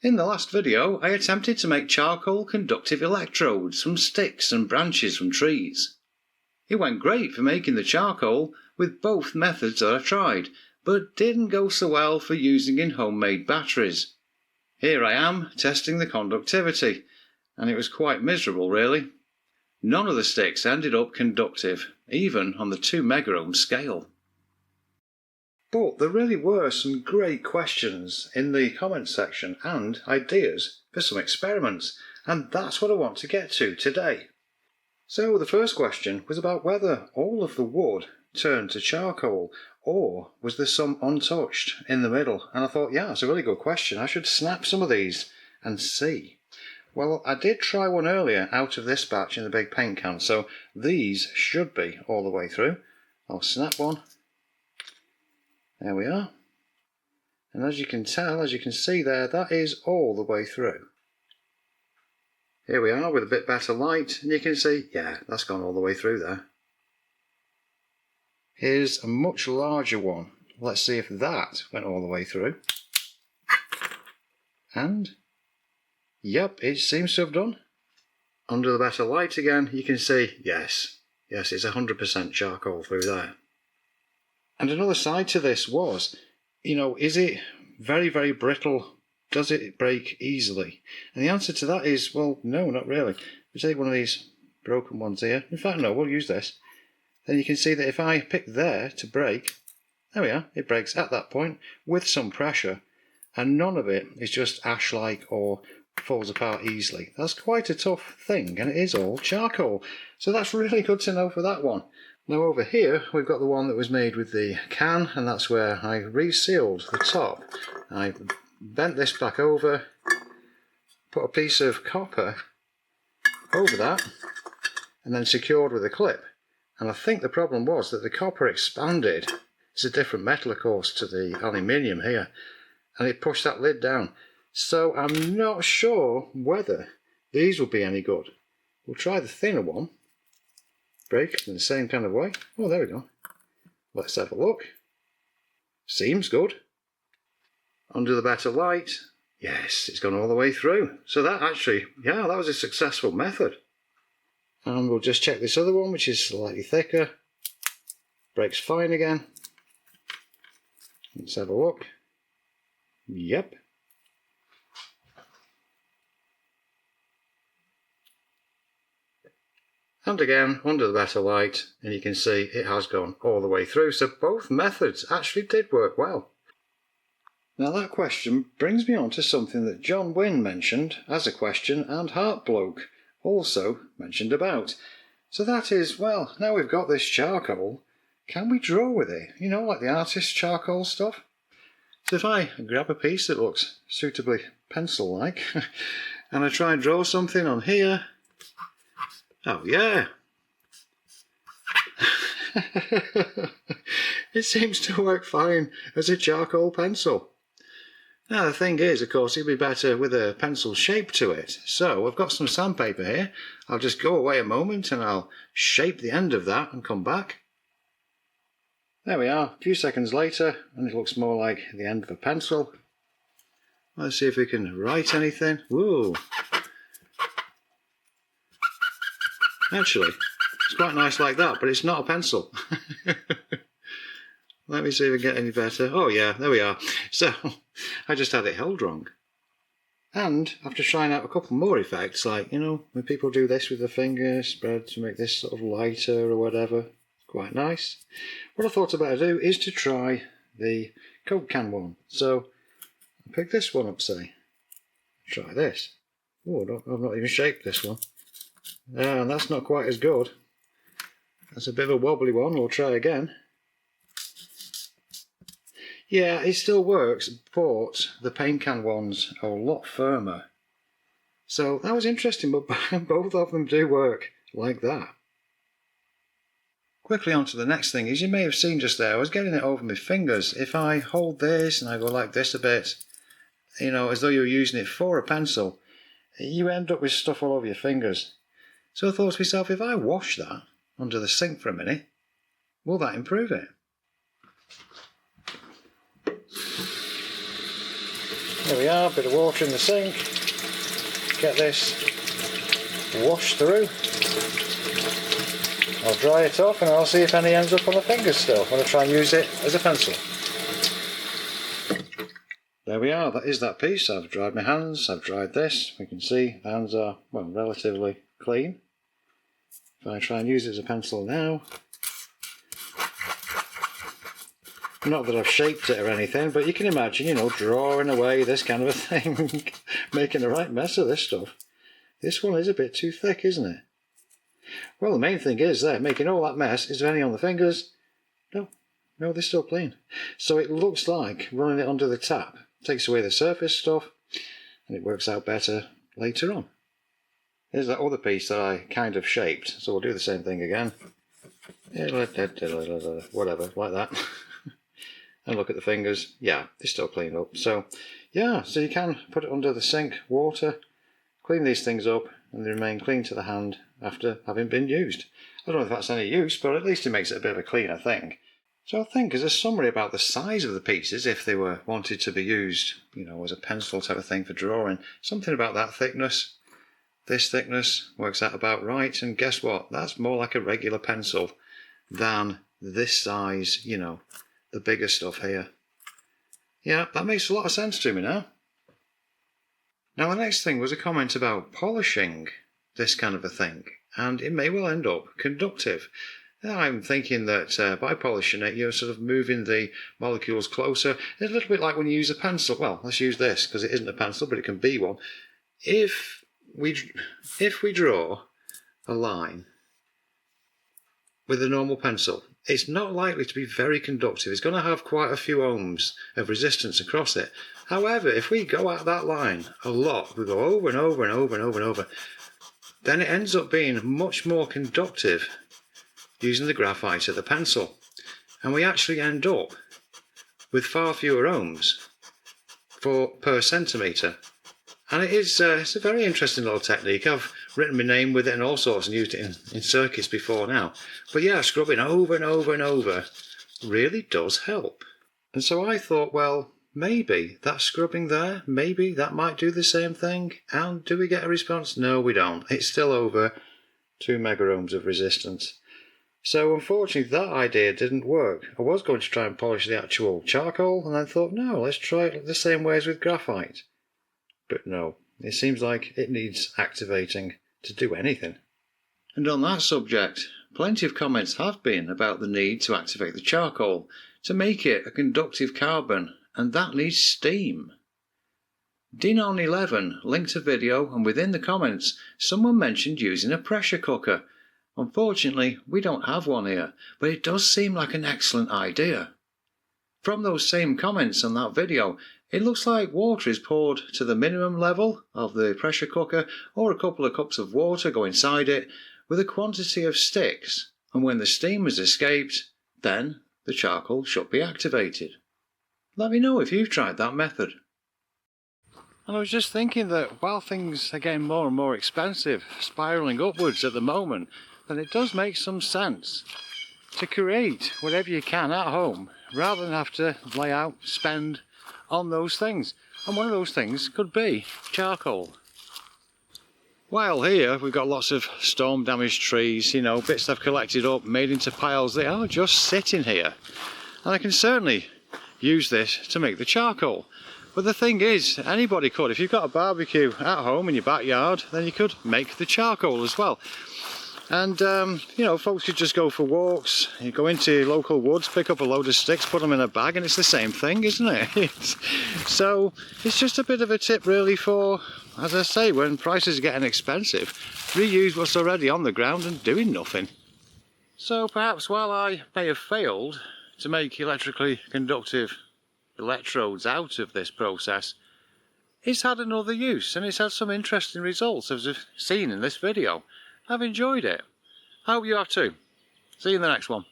In the last video, I attempted to make charcoal conductive electrodes from sticks and branches from trees. It went great for making the charcoal with both methods that I tried, but didn't go so well for using in homemade batteries. Here I am testing the conductivity, and it was quite miserable really. None of the sticks ended up conductive, even on the 2 megaohm scale. But there really were some great questions in the comments section and ideas for some experiments, and that's what I want to get to today. So the first question was about whether all of the wood turned to charcoal, or was there some untouched in the middle? And I thought, yeah, that's a really good question. I should snap some of these and see. Well, I did try one earlier out of this batch in the big paint can, so these should be all the way through. I'll snap one. There we are. And as you can tell, as you can see there, that is all the way through. Here we are with a bit better light, and you can see, yeah, that's gone all the way through there. Here's a much larger one. Let's see if that went all the way through. And, yep, it seems to have done. Under the better light again, you can see, yes, it's 100% charcoal through there. And another side to this was, is it very, very brittle? Does it break easily? And the answer to that is, well, no, not really. We take one of these broken ones here. In fact, no, we'll use this. Then you can see that if I pick there to break, there we are, it breaks at that point with some pressure, and none of it is just ash-like or falls apart easily. That's quite a tough thing, and it is all charcoal. So that's really good to know for that one. Now over here we've got the one that was made with the can, and that's where I resealed the top. I bent this back over, put a piece of copper over that, and then secured with a clip. And I think the problem was that the copper expanded. It's a different metal, of course, to the aluminium here, and it pushed that lid down. So I'm not sure whether these will be any good. We'll try the thinner one. Break in the same kind of way. Oh, there we go. Let's have a look. Seems good. Under the better light, yes, it's gone all the way through. So that actually, yeah, that was a successful method. And we'll just check this other one, which is slightly thicker. Breaks fine again. Let's have a look. Yep. And again, under the better light, and you can see it has gone all the way through. So both methods actually did work well. Now that question brings me on to something that John Wynne mentioned as a question, and Heartbloke also mentioned about. So that is, well, now we've got this charcoal, can we draw with it? Like the artist charcoal stuff. So if I grab a piece that looks suitably pencil-like, and I try and draw something on here, oh yeah! It seems to work fine as a charcoal pencil. Now the thing is, of course, it'd be better with a pencil shape to it. So I've got some sandpaper here. I'll just go away a moment and I'll shape the end of that and come back. There we are, a few seconds later, and it looks more like the end of a pencil. Let's see if we can write anything. Whoa! Actually, it's quite nice like that, but it's not a pencil. Let me see if I can get any better. Oh yeah, there we are. So, I just had it held wrong. And after trying out a couple more effects, like, when people do this with their finger, spread to make this sort of lighter or whatever, it's quite nice. What I thought I'd better do is to try the Coke can one. So, I'll pick this one up, say. Try this. Oh, I've not even shaped this one. And that's not quite as good. That's a bit of a wobbly one. We'll try again. Yeah, it still works, but the paint can ones are a lot firmer. So that was interesting, but both of them do work like that. Quickly on to the next thing. As you may have seen just there, I was getting it over my fingers. If I hold this and I go like this a bit, as though you're using it for a pencil, you end up with stuff all over your fingers. So I thought to myself, if I wash that under the sink for a minute, will that improve it? There we are, a bit of water in the sink. Get this washed through. I'll dry it off and I'll see if any ends up on the fingers still when I try and use it as a pencil. There we are, that is that piece. I've dried my hands, I've dried this. We can see the hands are, well, relatively clean. If I try and use it as a pencil now, not that I've shaped it or anything, but you can imagine, you know, drawing away this kind of a thing, making a right mess of this stuff. This one is a bit too thick, isn't it? Well, the main thing is that making all that mess, is there any on the fingers? No, they're still clean. So it looks like running it under the tap takes away the surface stuff and it works out better later on. Here's that other piece that I kind of shaped, so we'll do the same thing again. Whatever, like that. And look at the fingers, yeah, they're still cleaned up. So, yeah, so you can put it under the sink, water, clean these things up, and they remain clean to the hand after having been used. I don't know if that's any use, but at least it makes it a bit of a cleaner thing. So I think as a summary about the size of the pieces, if they were wanted to be used, you know, as a pencil type of thing for drawing, something about that thickness, this thickness works out about right, and guess what? That's more like a regular pencil than this size, you know, the bigger stuff here. Yeah, that makes a lot of sense to me now. Now the next thing was a comment about polishing this kind of a thing, and it may well end up conductive. Now I'm thinking that by polishing it, you're sort of moving the molecules closer. It's a little bit like when you use a pencil. Well, let's use this because it isn't a pencil, but it can be one. If we draw a line with a normal pencil, it's not likely to be very conductive. It's going to have quite a few ohms of resistance across it. However, if we go at that line a lot, we go over and over and over and over and over, then it ends up being much more conductive using the graphite of the pencil. And we actually end up with far fewer ohms per centimetre. And it's a very interesting little technique. I've written my name with it and all sorts and used it in circuits before now. But yeah, scrubbing over and over and over really does help. And so I thought, well, maybe that scrubbing there, maybe that might do the same thing. And do we get a response? No, we don't. It's still over 2 megaohms of resistance. So unfortunately that idea didn't work. I was going to try and polish the actual charcoal and then thought, no, let's try it the same way as with graphite. But no, it seems like it needs activating to do anything. And on that subject, plenty of comments have been about the need to activate the charcoal to make it a conductive carbon, and that needs steam. Dinon11 linked a video, and within the comments someone mentioned using a pressure cooker. Unfortunately, we don't have one here, but it does seem like an excellent idea. From those same comments on that video, it looks like water is poured to the minimum level of the pressure cooker, or a couple of cups of water go inside it with a quantity of sticks, and when the steam has escaped, then the charcoal should be activated. Let me know if you've tried that method. And I was just thinking that while things are getting more and more expensive, spiralling upwards at the moment, then it does make some sense to create whatever you can at home rather than have to lay out, spend on those things. And one of those things could be charcoal. While here we've got lots of storm damaged trees, you know, bits I've collected up, made into piles. They are just sitting here. And I can certainly use this to make the charcoal. But the thing is, anybody could. If you've got a barbecue at home in your backyard, then you could make the charcoal as well. And, you know, folks could just go for walks, you go into local woods, pick up a load of sticks, put them in a bag, and it's the same thing, isn't it? So, it's just a bit of a tip really for, as I say, when prices are getting expensive, reuse what's already on the ground and doing nothing. So, perhaps while I may have failed to make electrically conductive electrodes out of this process, it's had another use, and it's had some interesting results, as I've seen in this video. I've enjoyed it. I hope you have too. See you in the next one.